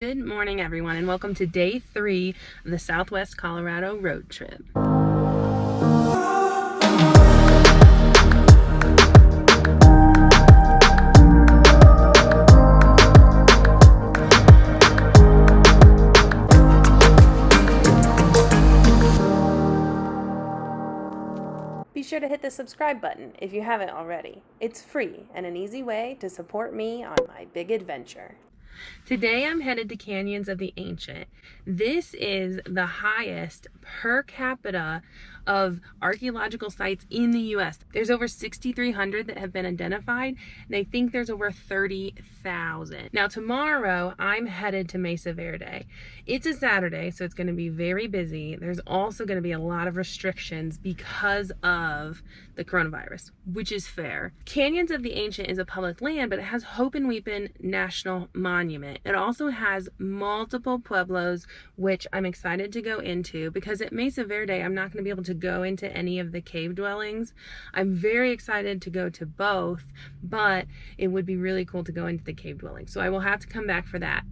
Good morning, everyone, and welcome to day 3 of the Southwest Colorado road trip. Be sure to hit the subscribe button if you haven't already. It's free and an easy way to support me on my big adventure. Today I'm headed to Canyons of the Ancient. This is the highest per capita of archaeological sites in the U.S. There's over 6,300 that have been identified, and they think there's over 30,000. Now tomorrow I'm headed to Mesa Verde. It's a Saturday, so it's going to be very busy. There's also going to be a lot of restrictions because of the coronavirus, which is fair. Canyons of the Ancient is a public land, but it has Hovenweep National Monument. It also has multiple pueblos, which I'm excited to go into because at Mesa Verde, I'm not going to be able to go into any of the cave dwellings. I'm very excited to go to both, but it would be really cool to go into the cave dwellings. So I will have to come back for that.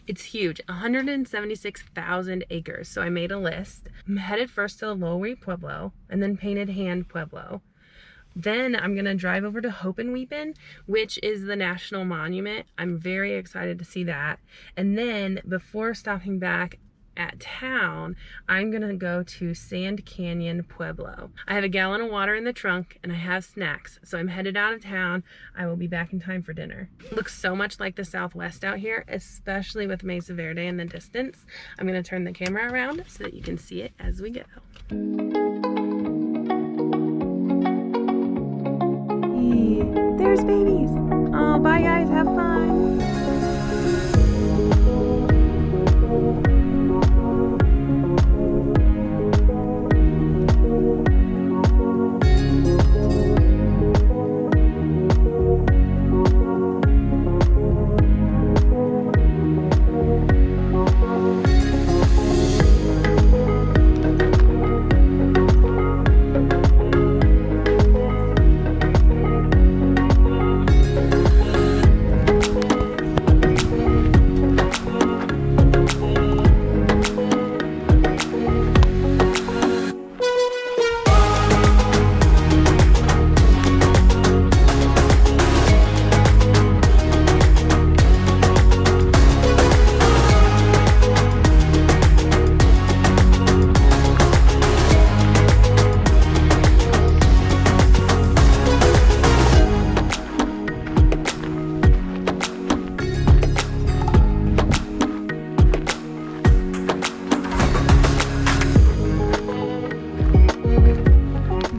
It's huge, 176,000 acres. So I made a list. I'm headed first to Lowry Pueblo and then painted Hand Pueblo. Then I'm going to drive over to Hovenweep, which is the national monument. I'm very excited to see that. And then before stopping back at town, I'm going to go to Canyon Pueblo. I have a gallon of water in the trunk and I have snacks. So I'm headed out of town. I will be back in time for dinner. It looks so much like the Southwest out here, especially with Mesa Verde in the distance. I'm going to turn the camera around so that you can see it as we go. There's babies. Oh, bye guys, have fun.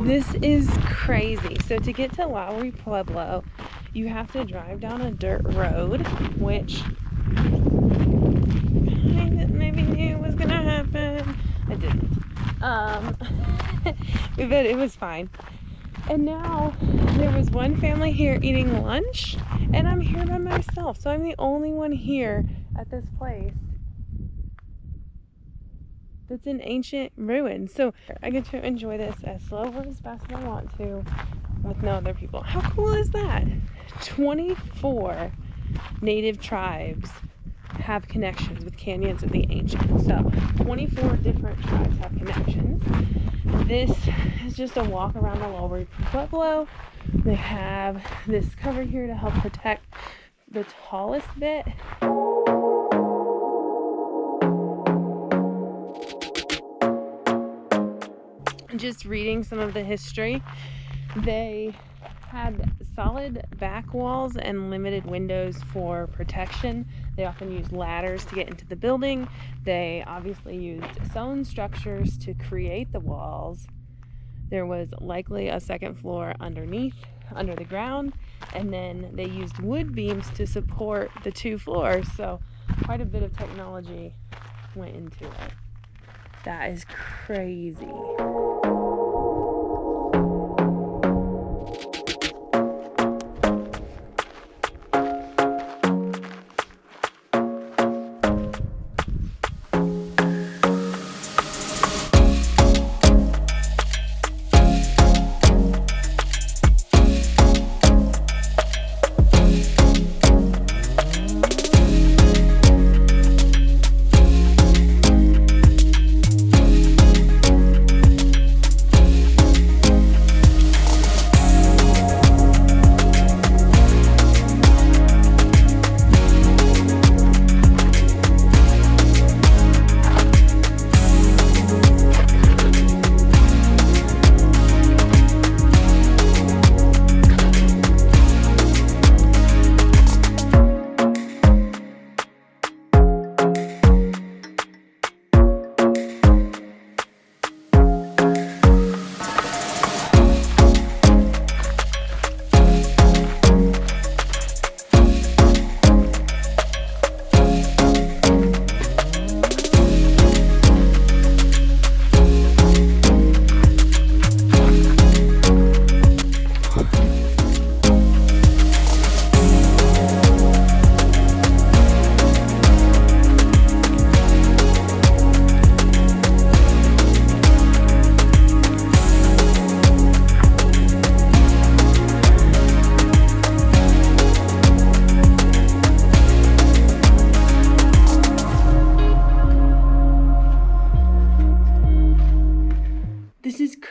This is crazy. So to get to Lowry Pueblo, you have to drive down a dirt road, which I maybe knew was gonna happen. I didn't. But it was fine. And now there was one family here eating lunch, and I'm here by myself. So I'm the only one here at this place that's in ancient ruins. So I get to enjoy this as slow or as fast as I want to with no other people. How cool is that? 24 native tribes have connections with Canyons of the Ancient. So 24 different tribes have connections. This is just a walk around the Lowry Pueblo. They have this cover here to help protect the tallest bit. Just reading some of the history, they had solid back walls and limited windows for protection. They often used ladders to get into the building. They obviously used stone structures to create the walls. There was likely a second floor underneath, under the ground, and then they used wood beams to support the 2 floors. So quite a bit of technology went into it. That is crazy.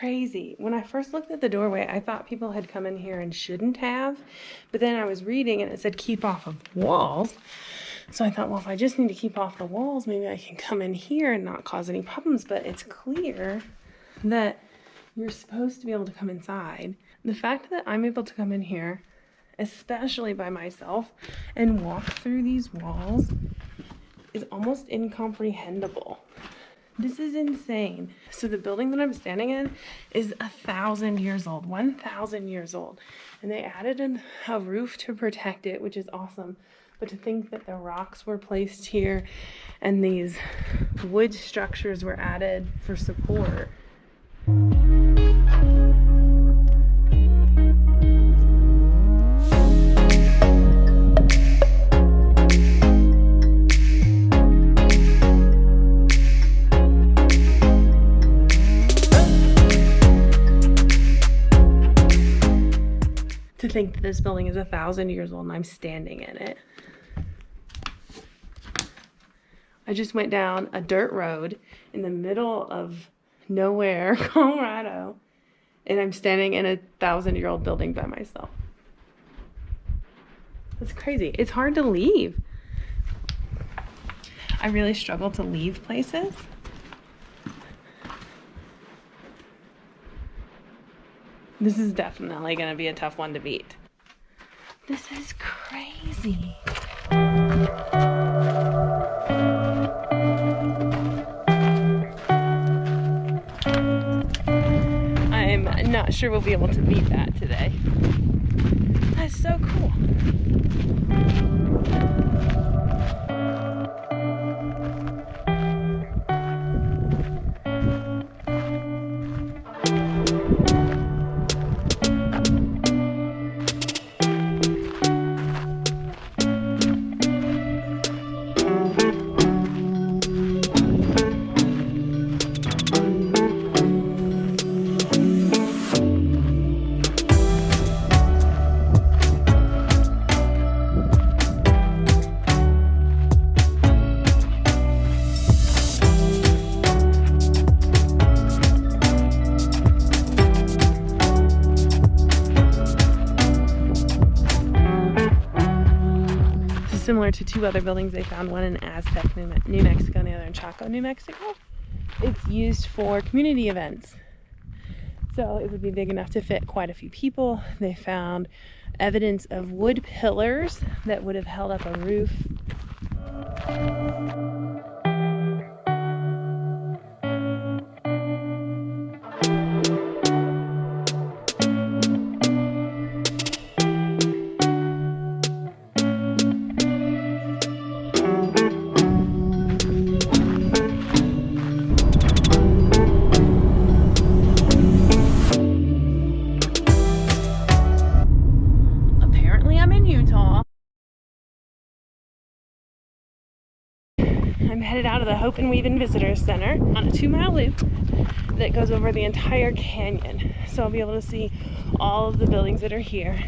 crazy. When I first looked at the doorway, I thought people had come in here and shouldn't have, but then I was reading and it said keep off of walls. So I thought, well, if I just need to keep off the walls, maybe I can come in here and not cause any problems. But it's clear that you're supposed to be able to come inside. The fact that I'm able to come in here, especially by myself, and walk through these walls is almost incomprehensible. This is insane. So the building that I'm standing in is 1,000 years old, 1,000 years old. And they added a roof to protect it, which is awesome. But to think that the rocks were placed here and these wood structures were added for support. To think that this building is 1,000 years old and I'm standing in it. I just went down a dirt road in the middle of nowhere, Colorado, and I'm standing in a 1,000-year-old building by myself. That's crazy. It's hard to leave. I really struggle to leave places. This is definitely going to be a tough one to beat. This is crazy. I'm not sure we'll be able to beat that today. That's so cool. Similar to two other buildings they found, one in Aztec, New Mexico, and the other in Chaco, New Mexico. It's used for community events. So it would be big enough to fit quite a few people. They found evidence of wood pillars that would have held up a roof. I'm headed out of the Hovenweep Visitor Center on a 2-mile loop that goes over the entire canyon. So I'll be able to see all of the buildings that are here.